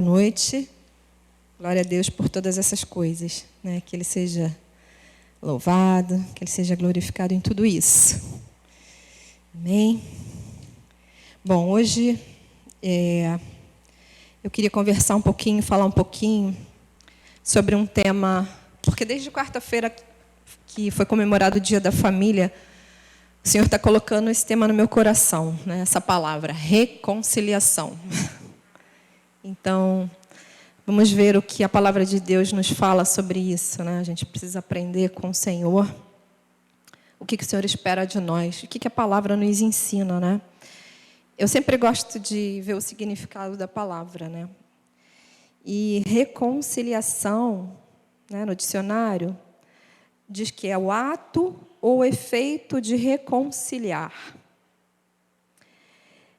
Noite. Glória a Deus por todas essas coisas, né? Que Ele seja louvado, que Ele seja glorificado em tudo isso. Amém? Bom, hoje eu queria conversar um pouquinho, falar um pouquinho sobre um tema, porque desde quarta-feira que foi comemorado o Dia da Família, o Senhor está colocando esse tema no meu coração, né? Essa palavra, reconciliação. Então, vamos ver o que a palavra de Deus nos fala sobre isso, né? A gente precisa aprender com o Senhor. O que o Senhor espera de nós? O que a palavra nos ensina, né? Eu sempre gosto de ver o significado da palavra, né? E reconciliação, né, no dicionário, diz que é o ato ou efeito de reconciliar.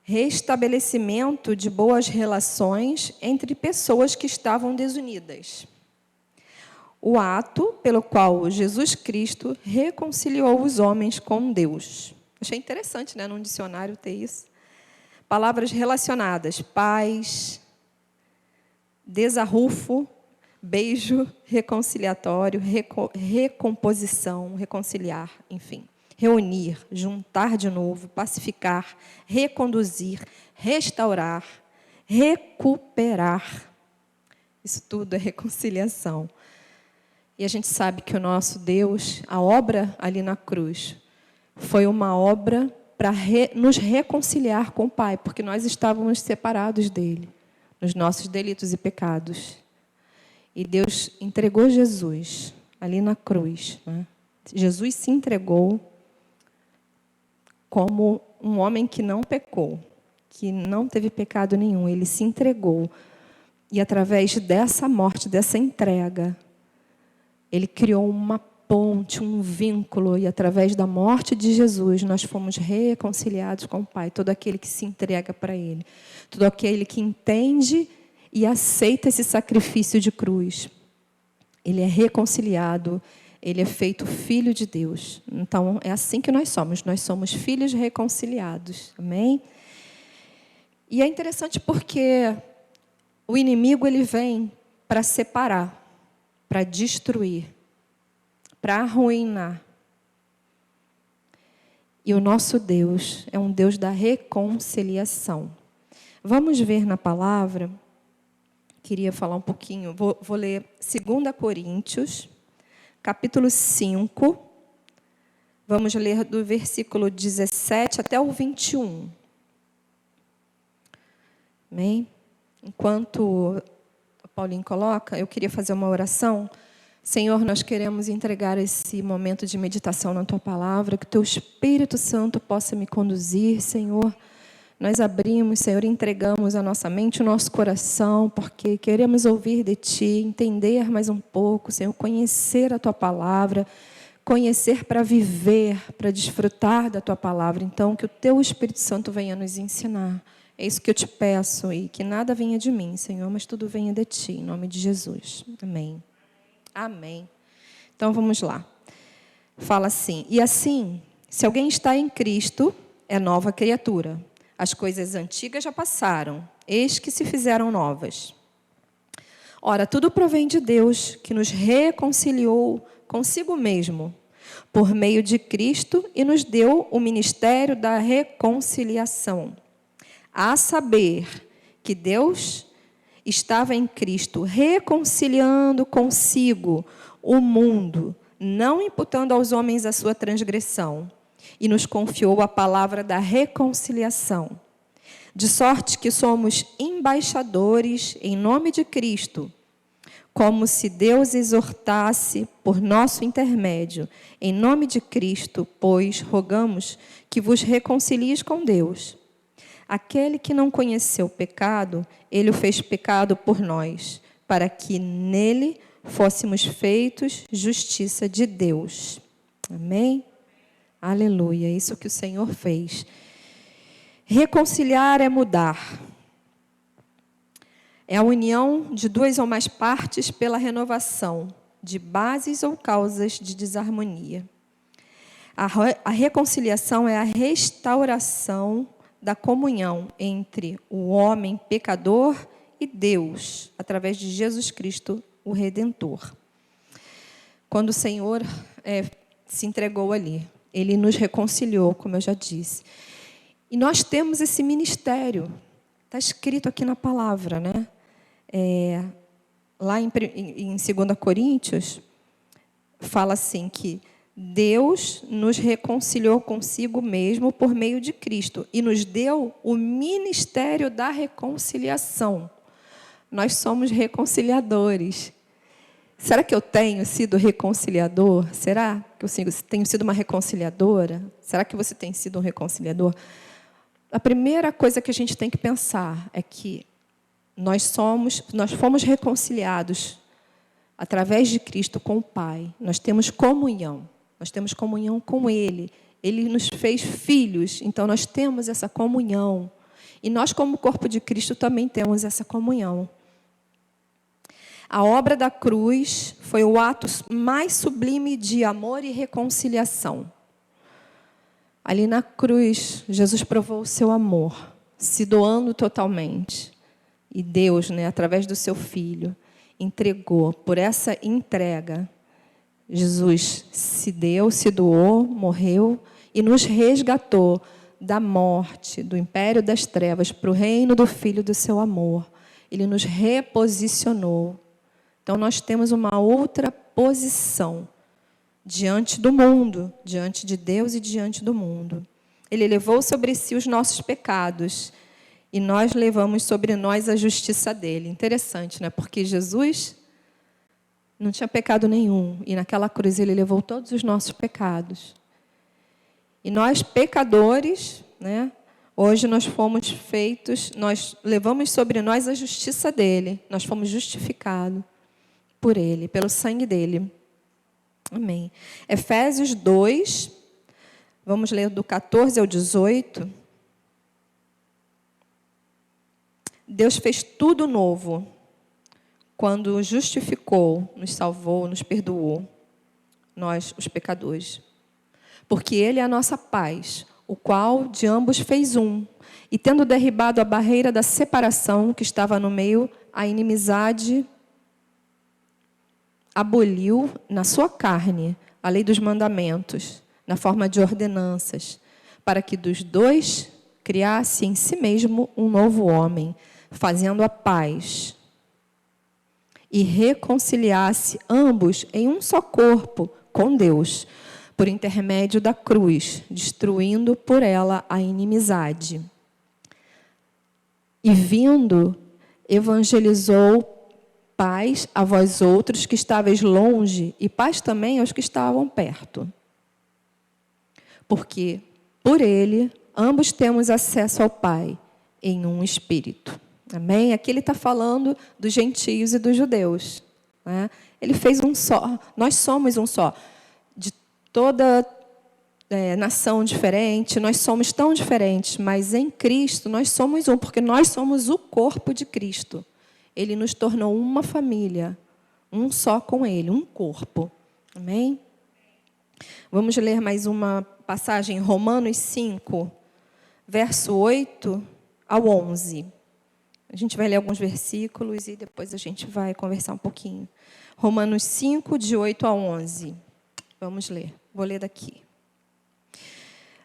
Restabelecimento de boas relações entre pessoas que estavam desunidas. O ato pelo qual Jesus Cristo reconciliou os homens com Deus. Achei interessante, né, num dicionário ter isso. Palavras relacionadas: paz, desarrufo, beijo, reconciliatório, recomposição, reconciliar, enfim. Reunir, juntar de novo, pacificar, reconduzir, restaurar, recuperar. Isso tudo é reconciliação. E a gente sabe que o nosso Deus, a obra ali na cruz, foi uma obra para nos reconciliar com o Pai, porque nós estávamos separados dele, nos nossos delitos e pecados. E Deus entregou Jesus ali na cruz, né? Jesus se entregou como um homem que não pecou, que não teve pecado nenhum. Ele se entregou. E através dessa morte, dessa entrega, Ele criou uma ponte, um vínculo. E através da morte de Jesus, nós fomos reconciliados com o Pai. Todo aquele que se entrega para Ele. Todo aquele que entende e aceita esse sacrifício de cruz. Ele é reconciliado. Ele é feito filho de Deus. Então, é assim que nós somos. Nós somos filhos reconciliados. Amém? E é interessante porque o inimigo ele vem para separar, para destruir, para arruinar. E o nosso Deus é um Deus da reconciliação. Vamos ver na palavra. Queria falar um pouquinho. Vou ler 2 Coríntios. Capítulo 5, vamos ler do versículo 17 até o 21. Amém? Enquanto o Paulinho coloca, eu queria fazer uma oração. Senhor, nós queremos entregar esse momento de meditação na Tua Palavra, que o Teu Espírito Santo possa me conduzir, Senhor. Nós abrimos, Senhor, entregamos a nossa mente, o nosso coração, porque queremos ouvir de Ti, entender mais um pouco, Senhor, conhecer a Tua Palavra, conhecer para viver, para desfrutar da Tua Palavra. Então, que o Teu Espírito Santo venha nos ensinar. É isso que eu te peço, e que nada venha de mim, Senhor, mas tudo venha de Ti, em nome de Jesus. Amém. Amém. Então, vamos lá. Fala assim: e assim, se alguém está em Cristo, é nova criatura. As coisas antigas já passaram, eis que se fizeram novas. Ora, tudo provém de Deus, que nos reconciliou consigo mesmo, por meio de Cristo, e nos deu o ministério da reconciliação. A saber, que Deus estava em Cristo, reconciliando consigo o mundo, não imputando aos homens a sua transgressão, e nos confiou a palavra da reconciliação. De sorte que somos embaixadores em nome de Cristo, como se Deus exortasse por nosso intermédio. Em nome de Cristo, pois, rogamos que vos reconcilies com Deus. Aquele que não conheceu o pecado, Ele o fez pecado por nós, para que nele fôssemos feitos justiça de Deus. Amém? Aleluia, isso que o Senhor fez. Reconciliar é mudar. É a união de duas ou mais partes pela renovação de bases ou causas de desarmonia. A reconciliação é a restauração da comunhão entre o homem pecador e Deus, através de Jesus Cristo, o Redentor. Quando o Senhor se entregou ali, Ele nos reconciliou, como eu já disse. E nós temos esse ministério, está escrito aqui na palavra, né? Lá em 2 Coríntios, fala assim que Deus nos reconciliou consigo mesmo por meio de Cristo e nos deu o ministério da reconciliação. Nós somos reconciliadores. Será que eu tenho sido reconciliador? Será que eu tenho sido uma reconciliadora? Será que você tem sido um reconciliador? A primeira coisa que a gente tem que pensar é que nós fomos reconciliados através de Cristo com o Pai. Nós temos comunhão com Ele. Ele nos fez filhos, então nós temos essa comunhão. E nós, como corpo de Cristo, também temos essa comunhão. A obra da cruz foi o ato mais sublime de amor e reconciliação. Ali na cruz, Jesus provou o seu amor, se doando totalmente. E Deus, através do seu Filho, entregou. Por essa entrega, Jesus se deu, se doou, morreu e nos resgatou da morte, do império das trevas, para o reino do Filho do seu amor. Ele nos reposicionou. Então, nós temos uma outra posição diante do mundo, diante de Deus e diante do mundo. Ele levou sobre si os nossos pecados e nós levamos sobre nós a justiça dele. Interessante, né? Porque Jesus não tinha pecado nenhum e naquela cruz ele levou todos os nossos pecados. E nós, pecadores, hoje nós nós levamos sobre nós a justiça dele. Nós fomos justificados por ele, pelo sangue dele. Amém. Efésios 2, vamos ler do 14 ao 18. Deus fez tudo novo quando justificou, nos salvou, nos perdoou, nós, os pecadores. Porque Ele é a nossa paz, o qual de ambos fez um, e tendo derribado a barreira da separação que estava no meio, a inimizade, aboliu na sua carne a lei dos mandamentos, na forma de ordenanças, para que dos dois criasse em si mesmo um novo homem, fazendo a paz, e reconciliasse ambos em um só corpo com Deus, por intermédio da cruz, destruindo por ela a inimizade. E vindo, evangelizou paz a vós outros que estáveis longe, e paz também aos que estavam perto. Porque, por ele, ambos temos acesso ao Pai, em um Espírito. Amém? Aqui ele está falando dos gentios e dos judeus. Ele fez um só. Nós somos um só. De toda nação diferente, nós somos tão diferentes, mas em Cristo nós somos um, porque nós somos o corpo de Cristo. Ele nos tornou uma família, um só com Ele, um corpo. Amém? Vamos ler mais uma passagem, Romanos 5, verso 8 ao 11. A gente vai ler alguns versículos e depois a gente vai conversar um pouquinho. Romanos 5, de 8 a 11. Vamos ler. Vou ler daqui.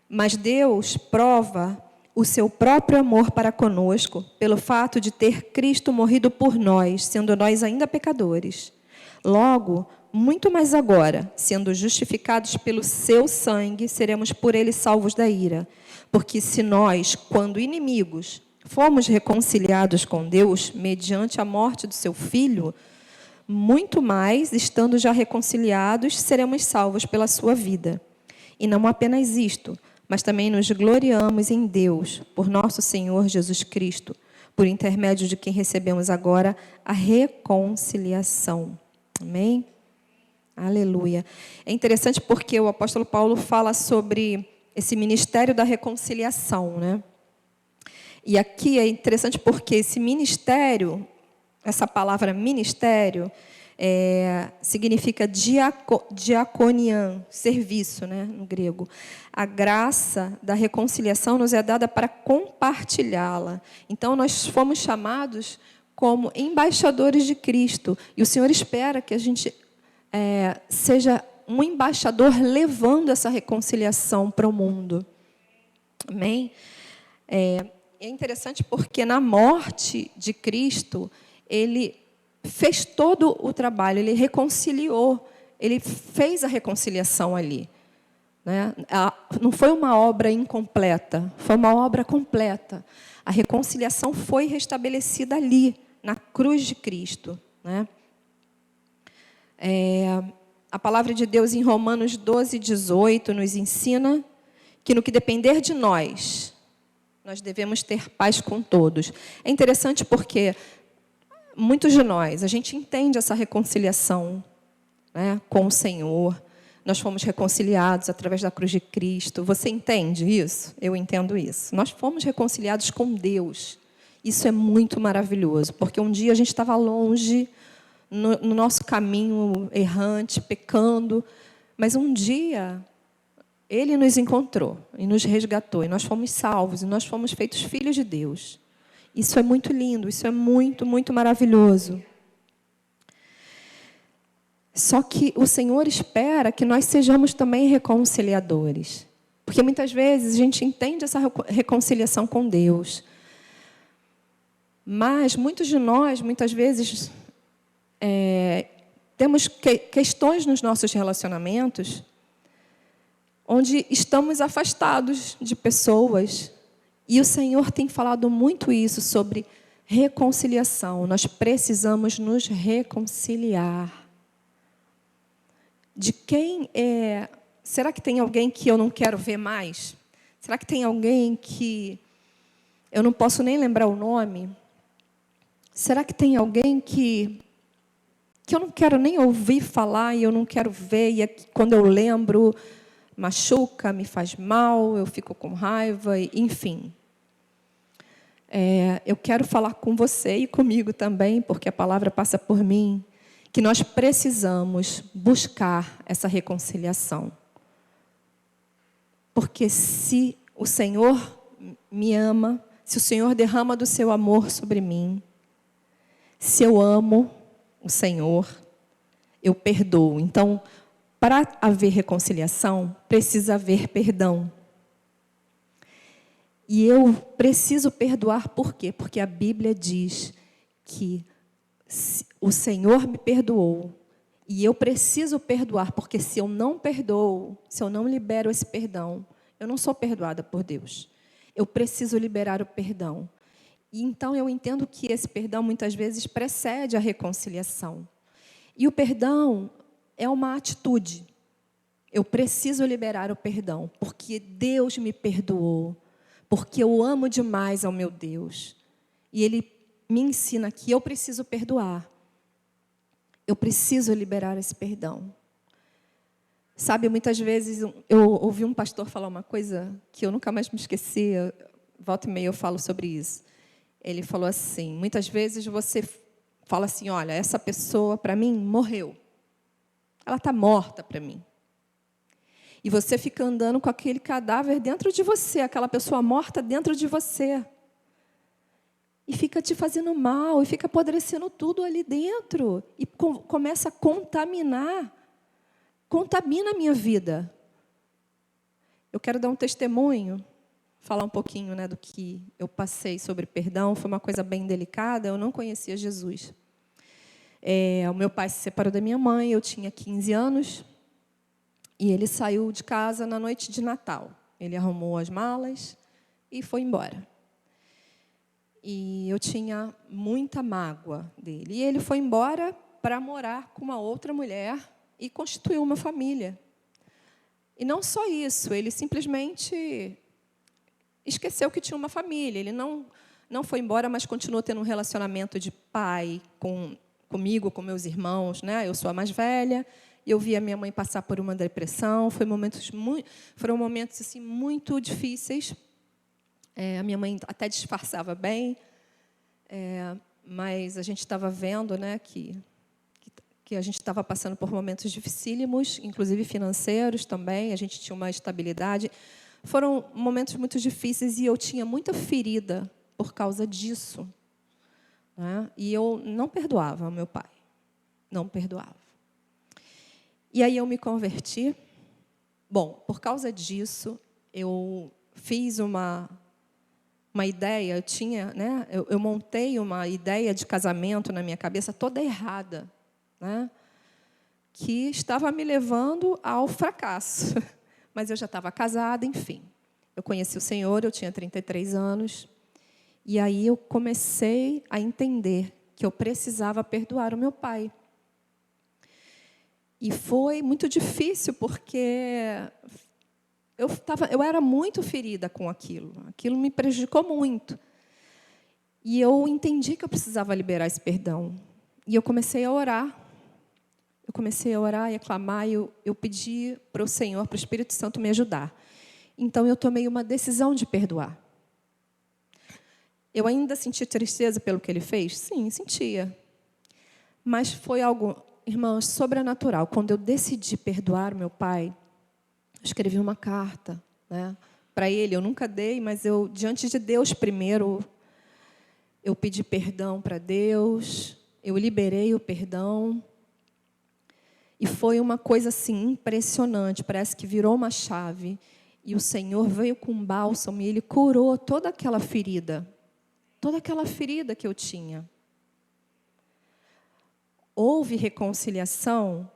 Mas Deus prova o seu próprio amor para conosco, pelo fato de ter Cristo morrido por nós, sendo nós ainda pecadores. Logo, muito mais agora, sendo justificados pelo seu sangue, seremos por ele salvos da ira. Porque se nós, quando inimigos, fomos reconciliados com Deus, mediante a morte do seu Filho, muito mais, estando já reconciliados, seremos salvos pela sua vida. E não apenas isto, mas também nos gloriamos em Deus, por nosso Senhor Jesus Cristo, por intermédio de quem recebemos agora a reconciliação. Amém? Aleluia. É interessante porque o apóstolo Paulo fala sobre esse ministério da reconciliação, né? E aqui é interessante porque esse ministério, essa palavra ministério, significa diakonian, serviço, né, no grego. A graça da reconciliação nos é dada para compartilhá-la. Então, nós fomos chamados como embaixadores de Cristo. E o Senhor espera que a gente seja um embaixador levando essa reconciliação para o mundo. Amém? É interessante porque na morte de Cristo, Ele fez todo o trabalho, Ele reconciliou, Ele fez a reconciliação ali. Né? Não foi uma obra incompleta, foi uma obra completa. A reconciliação foi restabelecida ali, na cruz de Cristo. Né? A palavra de Deus em Romanos 12, 18 nos ensina que no que depender de nós devemos ter paz com todos. É interessante porque muitos de nós, a gente entende essa reconciliação, né, com o Senhor. Nós fomos reconciliados através da cruz de Cristo. Você entende isso? Eu entendo isso. Nós fomos reconciliados com Deus. Isso é muito maravilhoso, porque um dia a gente estava longe, no nosso caminho errante, pecando, mas um dia Ele nos encontrou e nos resgatou, e nós fomos salvos, e nós fomos feitos filhos de Deus. Isso é muito lindo, isso é muito, muito maravilhoso. Só que o Senhor espera que nós sejamos também reconciliadores. Porque muitas vezes a gente entende essa reconciliação com Deus. Mas muitos de nós, muitas vezes, temos questões nos nossos relacionamentos onde estamos afastados de pessoas. E o Senhor tem falado muito isso sobre reconciliação. Nós precisamos nos reconciliar. De quem é... Será que tem alguém que eu não quero ver mais? Será que tem alguém que eu não posso nem lembrar o nome? Será que tem alguém que eu não quero nem ouvir falar e eu não quero ver, e quando eu lembro, machuca, me faz mal, eu fico com raiva, enfim. Eu quero falar com você e comigo também, porque a palavra passa por mim, que nós precisamos buscar essa reconciliação. Porque se o Senhor me ama, se o Senhor derrama do seu amor sobre mim, se eu amo o Senhor, eu perdoo. Então, para haver reconciliação, precisa haver perdão. E eu preciso perdoar por quê? Porque a Bíblia diz que o Senhor me perdoou. E eu preciso perdoar, porque se eu não perdoo, se eu não libero esse perdão, eu não sou perdoada por Deus. Eu preciso liberar o perdão. E então eu entendo que esse perdão muitas vezes precede a reconciliação. E o perdão é uma atitude. Eu preciso liberar o perdão, porque Deus me perdoou, porque eu amo demais ao meu Deus. E Ele me ensina que eu preciso perdoar. Eu preciso liberar esse perdão. Sabe, muitas vezes eu ouvi um pastor falar uma coisa que eu nunca mais me esqueci, volta e meia eu falo sobre isso. Ele falou assim, muitas vezes você fala assim, olha, essa pessoa para mim morreu. Ela está morta para mim. E você fica andando com aquele cadáver dentro de você, aquela pessoa morta dentro de você. E fica te fazendo mal, e fica apodrecendo tudo ali dentro. E começa a contaminar. Contamina a minha vida. Eu quero dar um testemunho, falar um pouquinho, né, do que eu passei sobre perdão. Foi uma coisa bem delicada, eu não conhecia Jesus. O meu pai se separou da minha mãe, eu tinha 15 anos. E ele saiu de casa na noite de Natal. Ele arrumou as malas e foi embora. E eu tinha muita mágoa dele. E ele foi embora para morar com uma outra mulher e constituiu uma família. E não só isso, ele simplesmente esqueceu que tinha uma família. Ele não foi embora, mas continuou tendo um relacionamento de pai comigo, com meus irmãos, né? Eu sou a mais velha. Eu vi a minha mãe passar por uma depressão. Foram momentos assim, muito difíceis. A minha mãe até disfarçava bem, mas a gente estava vendo, né, que a gente estava passando por momentos dificílimos, inclusive financeiros também. A gente tinha uma estabilidade. Foram momentos muito difíceis e eu tinha muita ferida por causa disso. né? E eu não perdoava meu pai. Não perdoava. E aí eu me converti. Bom, por causa disso, eu fiz uma ideia, eu montei uma ideia de casamento na minha cabeça toda errada, né? Que estava me levando ao fracasso. Mas eu já estava casada, enfim. Eu conheci o Senhor, eu tinha 33 anos. E aí eu comecei a entender que eu precisava perdoar o meu pai. E foi muito difícil, porque eu era muito ferida com aquilo. Aquilo me prejudicou muito. E eu entendi que eu precisava liberar esse perdão. E eu comecei a orar. Eu comecei a orar e a clamar. E eu pedi para o Senhor, para o Espírito Santo me ajudar. Então, eu tomei uma decisão de perdoar. Eu ainda sentia tristeza pelo que ele fez? Sim, sentia. Mas foi algo, irmãos, sobrenatural. Quando eu decidi perdoar o meu pai, eu escrevi uma carta, né, para ele. Eu nunca dei, mas eu, diante de Deus primeiro, eu pedi perdão para Deus, eu liberei o perdão. E foi uma coisa assim impressionante, parece que virou uma chave. E o Senhor veio com um bálsamo e Ele curou toda aquela ferida que eu tinha. Houve reconciliação?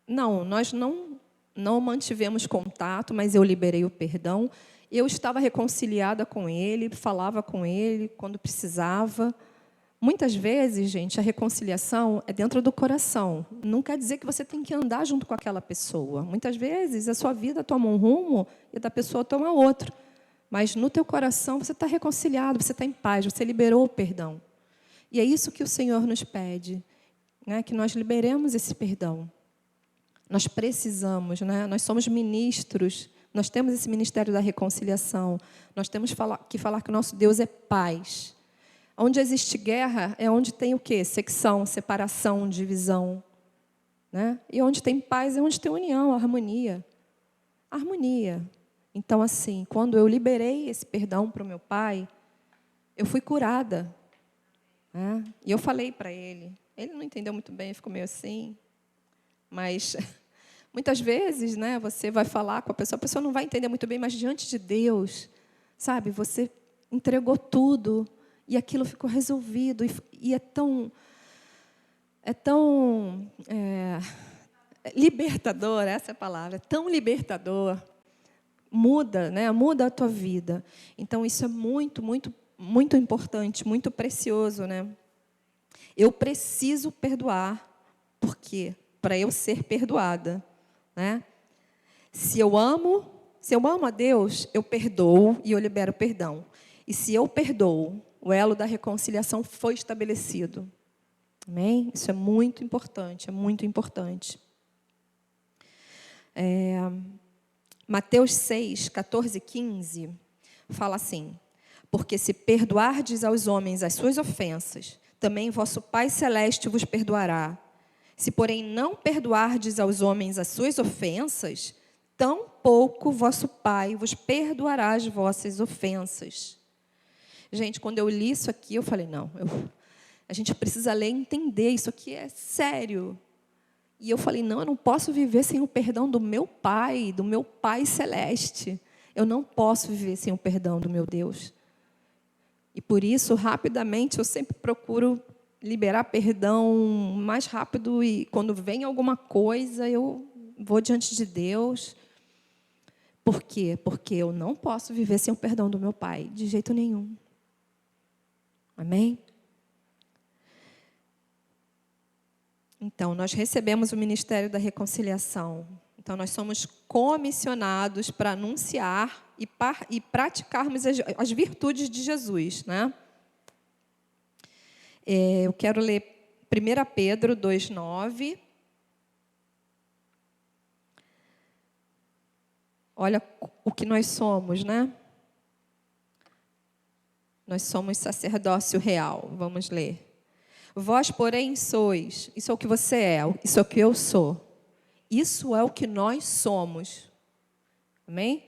Não, nós não mantivemos contato, mas eu liberei o perdão. Eu estava reconciliada com ele, falava com ele quando precisava. Muitas vezes, gente, a reconciliação é dentro do coração. Não quer dizer que você tem que andar junto com aquela pessoa. Muitas vezes a sua vida toma um rumo e a da pessoa toma outro. Mas no teu coração você está reconciliado, você está em paz, você liberou o perdão. E é isso que o Senhor nos pede, né? Que nós liberemos esse perdão. Nós precisamos, né? Nós somos ministros, nós temos esse ministério da reconciliação. Nós temos que falar que o nosso Deus é paz. Onde existe guerra é onde tem o quê? Secção, separação, divisão, né? E onde tem paz é onde tem união, harmonia. Harmonia. Então, assim, quando eu liberei esse perdão para o meu pai, eu fui curada, né? E eu falei para ele. Ele não entendeu muito bem, ficou meio assim. Mas, muitas vezes, né, você vai falar com a pessoa não vai entender muito bem, mas diante de Deus, sabe, você entregou tudo e aquilo ficou resolvido. E é tão libertador, essa é a palavra, é tão libertador. Muda, né? Muda a tua vida. Então, isso é muito, muito, muito importante, muito precioso, né? Eu preciso perdoar. Por quê? Para eu ser perdoada, né? Se eu amo a Deus, eu perdoo e eu libero perdão. E se eu perdoo, o elo da reconciliação foi estabelecido. Amém? Isso é muito importante, é muito importante. Mateus 6, 14 e 15, fala assim: porque se perdoardes aos homens as suas ofensas, também vosso Pai Celeste vos perdoará. Se, porém, não perdoardes aos homens as suas ofensas, tampouco vosso Pai vos perdoará as vossas ofensas. Gente, quando eu li isso aqui, eu falei, não, a gente precisa ler e entender, isso aqui é sério. E eu falei, não, eu não posso viver sem o perdão do meu Pai Celeste. Eu não posso viver sem o perdão do meu Deus. E por isso, rapidamente, eu sempre procuro liberar perdão mais rápido. E quando vem alguma coisa, eu vou diante de Deus. Por quê? Porque eu não posso viver sem o perdão do meu Pai, de jeito nenhum. Amém? Então, nós recebemos o ministério da reconciliação. Então, nós somos comissionados para anunciar e praticarmos as virtudes de Jesus, né? Eu quero ler 1 Pedro 2,9. Olha o que nós somos, né? Nós somos sacerdócio real. Vamos ler. Vós, porém, sois. Isso é o que você é. Isso é o que eu sou. Isso é o que nós somos. Amém?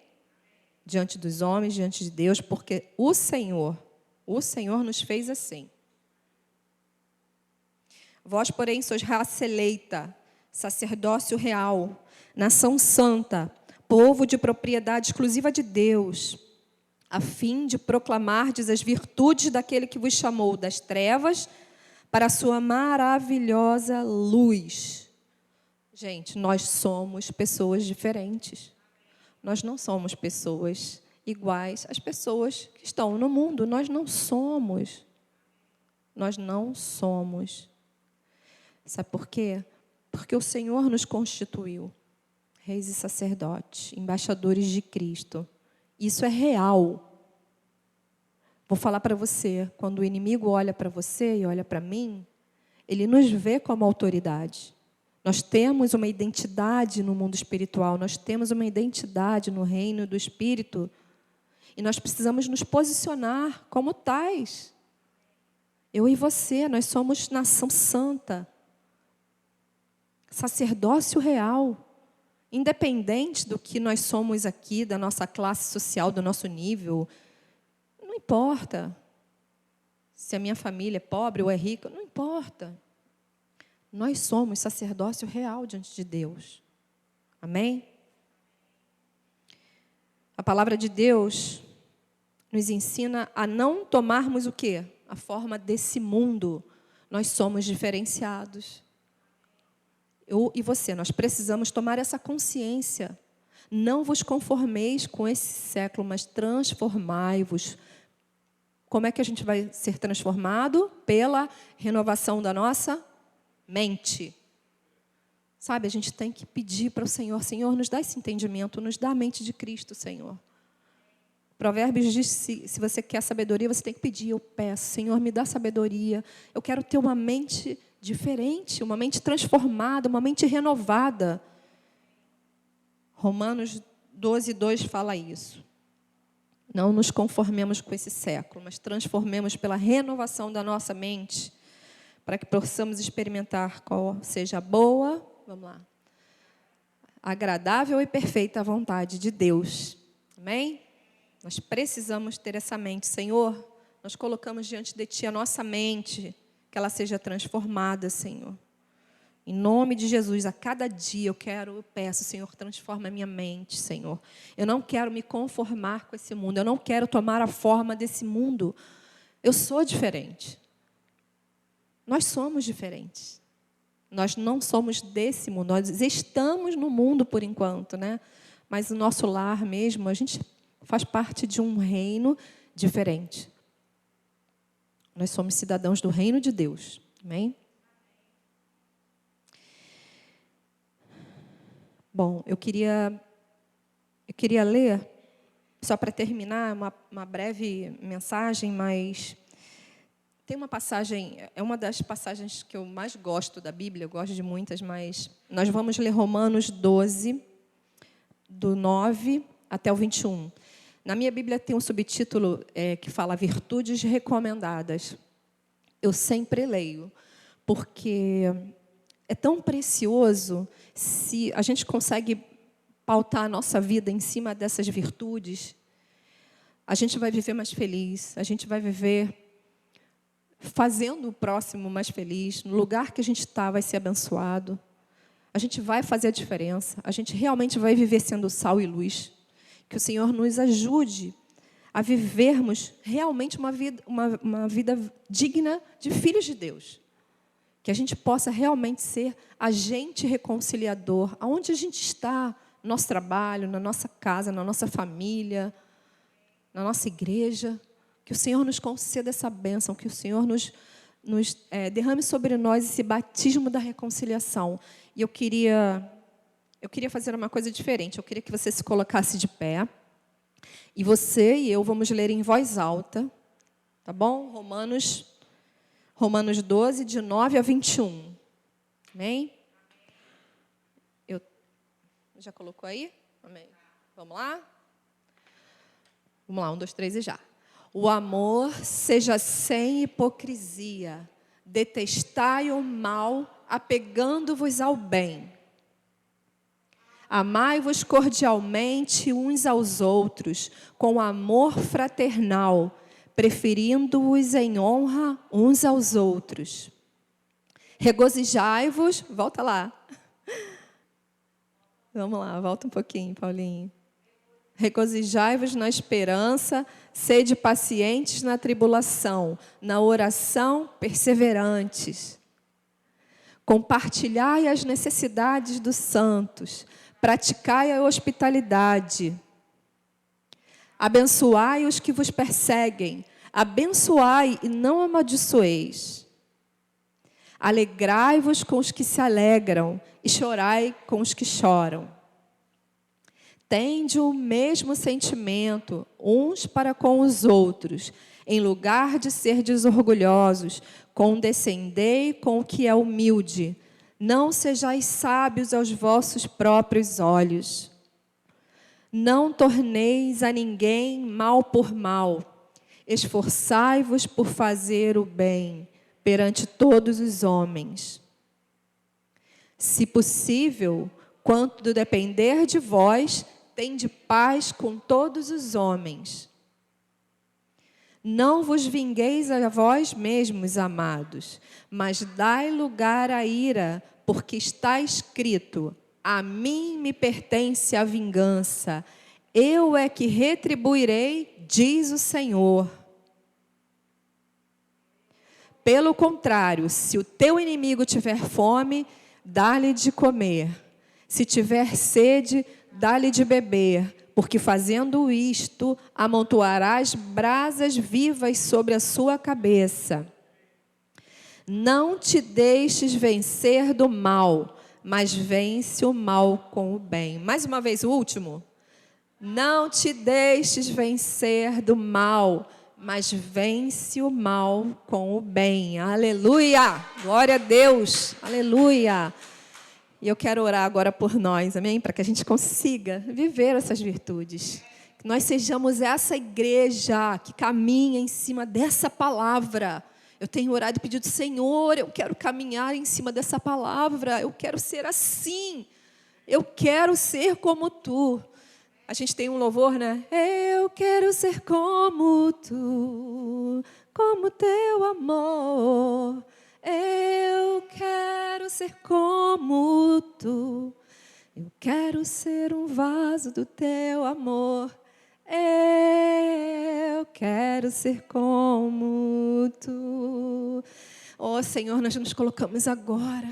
Diante dos homens, diante de Deus, porque o Senhor nos fez assim. Vós, porém, sois raça eleita, sacerdócio real, nação santa, povo de propriedade exclusiva de Deus, a fim de proclamardes as virtudes daquele que vos chamou das trevas para a sua maravilhosa luz. Gente, nós somos pessoas diferentes. Nós não somos pessoas iguais às pessoas que estão no mundo. Nós não somos. Nós não somos. Sabe por quê? Porque o Senhor nos constituiu reis e sacerdotes, embaixadores de Cristo. Isso é real. Vou falar para você, quando o inimigo olha para você e olha para mim, ele nos vê como autoridade. Nós temos uma identidade no mundo espiritual, nós temos uma identidade no reino do Espírito, e nós precisamos nos posicionar como tais. Eu e você, nós somos nação santa, sacerdócio real, independente do que nós somos aqui, da nossa classe social, do nosso nível. Não importa se a minha família é pobre ou é rica, não importa. Nós somos sacerdócio real diante de Deus. Amém? A palavra de Deus nos ensina a não tomarmos o quê? A forma desse mundo. Nós somos diferenciados. Eu e você, nós precisamos tomar essa consciência. Não vos conformeis com esse século, mas transformai-vos. Como é que a gente vai ser transformado? Pela renovação da nossa mente. Sabe, a gente tem que pedir para o Senhor, Senhor, nos dá esse entendimento, nos dá a mente de Cristo, Senhor. Provérbios diz, se você quer sabedoria, você tem que pedir, eu peço, Senhor, me dá sabedoria. Eu quero ter uma mente diferente, uma mente transformada, uma mente renovada. Romanos 12:2 fala isso. Não nos conformemos com esse século, mas transformemos pela renovação da nossa mente, para que possamos experimentar qual seja a boa, vamos lá, agradável e perfeita vontade de Deus. Amém? Nós precisamos ter essa mente. Senhor, nós colocamos diante de Ti a nossa mente, que ela seja transformada, Senhor. Em nome de Jesus, a cada dia eu peço, Senhor, transforma a minha mente, Senhor. Eu não quero me conformar com esse mundo, eu não quero tomar a forma desse mundo. Eu sou diferente. Nós somos diferentes. Nós não somos desse mundo, nós estamos no mundo por enquanto, né? Mas o nosso lar mesmo, a gente faz parte de um reino diferente. Nós somos cidadãos do reino de Deus. Amém? Bom, eu queria ler, só para terminar, uma breve mensagem, mas tem uma passagem, é uma das passagens que eu mais gosto da Bíblia, eu gosto de muitas, mas nós vamos ler Romanos 12, do 9 até o 21. Na minha Bíblia tem um subtítulo que fala Virtudes Recomendadas. Eu sempre leio, porque é tão precioso se a gente consegue pautar a nossa vida em cima dessas virtudes. A gente vai viver mais feliz, a gente vai viver fazendo o próximo mais feliz. No lugar que a gente está vai ser abençoado. A gente vai fazer a diferença. A gente realmente vai viver sendo sal e luz. Que o Senhor nos ajude a vivermos realmente uma vida digna de filhos de Deus. Que a gente possa realmente ser agente reconciliador, aonde a gente está, no nosso trabalho, na nossa casa, na nossa família, na nossa igreja. Que o Senhor nos conceda essa bênção, que o Senhor nos derrame sobre nós esse batismo da reconciliação. E eu queria fazer uma coisa diferente. Eu queria que você se colocasse de pé. E você e eu vamos ler em voz alta. Tá bom? Romanos 12, de 9 a 21. Amém? Já colocou aí? Amém. Vamos lá? Vamos lá, 1, 2, 3 e já. O amor seja sem hipocrisia. Detestai o mal, apegando-vos ao bem. Amai-vos cordialmente uns aos outros, com amor fraternal, preferindo-os em honra uns aos outros. Regozijai-vos, volta lá. Vamos lá, volta um pouquinho, Paulinho. Regozijai-vos na esperança, sede pacientes na tribulação, na oração perseverantes. Compartilhai as necessidades dos santos, praticai a hospitalidade. Abençoai os que vos perseguem, abençoai e não amaldiçoeis. Alegrai-vos com os que se alegram e chorai com os que choram. Tende o mesmo sentimento uns para com os outros. Em lugar de ser desorgulhosos, condescendei com o que é humilde. Não sejais sábios aos vossos próprios olhos. Não torneis a ninguém mal por mal. Esforçai-vos por fazer o bem perante todos os homens. Se possível, quanto depender de vós, tende paz com todos os homens. Não vos vingueis a vós mesmos, amados, mas dai lugar à ira, porque está escrito: a mim me pertence a vingança, eu é que retribuirei, diz o Senhor. Pelo contrário, se o teu inimigo tiver fome, dá-lhe de comer. Se tiver sede, dá-lhe de beber, porque fazendo isto, amontoarás brasas vivas sobre a sua cabeça. Não te deixes vencer do mal, mas vence o mal com o bem. Mais uma vez, o último. Não te deixes vencer do mal, mas vence o mal com o bem. Aleluia! Glória a Deus! Aleluia! E eu quero orar agora por nós, amém? Para que a gente consiga viver essas virtudes. Que nós sejamos essa igreja que caminha em cima dessa palavra. Eu tenho orado e pedido, Senhor, eu quero caminhar em cima dessa palavra. Eu quero ser assim. Eu quero ser como Tu. A gente tem um louvor, né? Eu quero ser como Tu, como Teu amor. Eu quero ser como Tu, eu quero ser um vaso do Teu amor. Eu quero ser como Tu. Oh, Senhor, nós nos colocamos agora.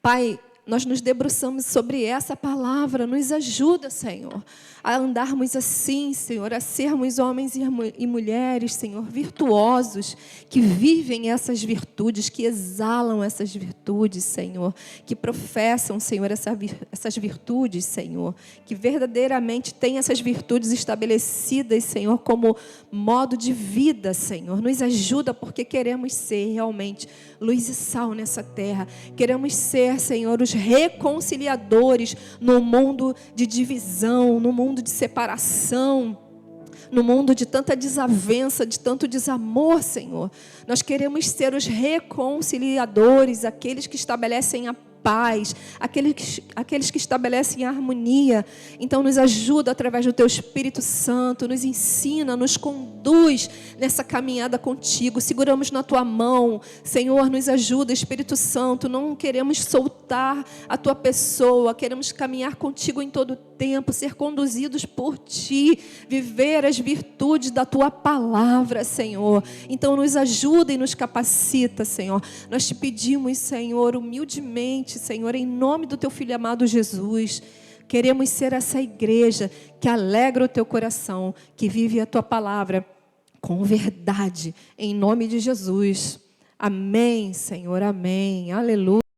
Pai, nós nos debruçamos sobre essa palavra. Nos ajuda, Senhor, a andarmos assim, Senhor, a sermos homens e mulheres, Senhor, virtuosos, que vivem essas virtudes, que exalam essas virtudes, Senhor, que professam, Senhor, essas virtudes, Senhor, que verdadeiramente têm essas virtudes estabelecidas, Senhor, como modo de vida, Senhor. Nos ajuda porque queremos ser realmente luz e sal nessa terra. Queremos ser, Senhor, os reconciliadores no mundo de divisão, no mundo de separação, no mundo de tanta desavença, de tanto desamor, Senhor. Nós queremos ser os reconciliadores, aqueles que estabelecem a paz, aqueles que estabelecem a harmonia. Então nos ajuda através do Teu Espírito Santo, nos ensina, nos conduz nessa caminhada contigo. Seguramos na Tua mão, Senhor, nos ajuda, Espírito Santo. Não queremos soltar a Tua pessoa, queremos caminhar contigo em todo o tempo, ser conduzidos por Ti, viver as virtudes da Tua palavra, Senhor. Então nos ajuda e nos capacita, Senhor. Nós Te pedimos, Senhor, humildemente, Senhor, em nome do Teu Filho amado Jesus, queremos ser essa igreja que alegra o Teu coração, que vive a Tua palavra com verdade, em nome de Jesus. Amém, Senhor, amém, aleluia.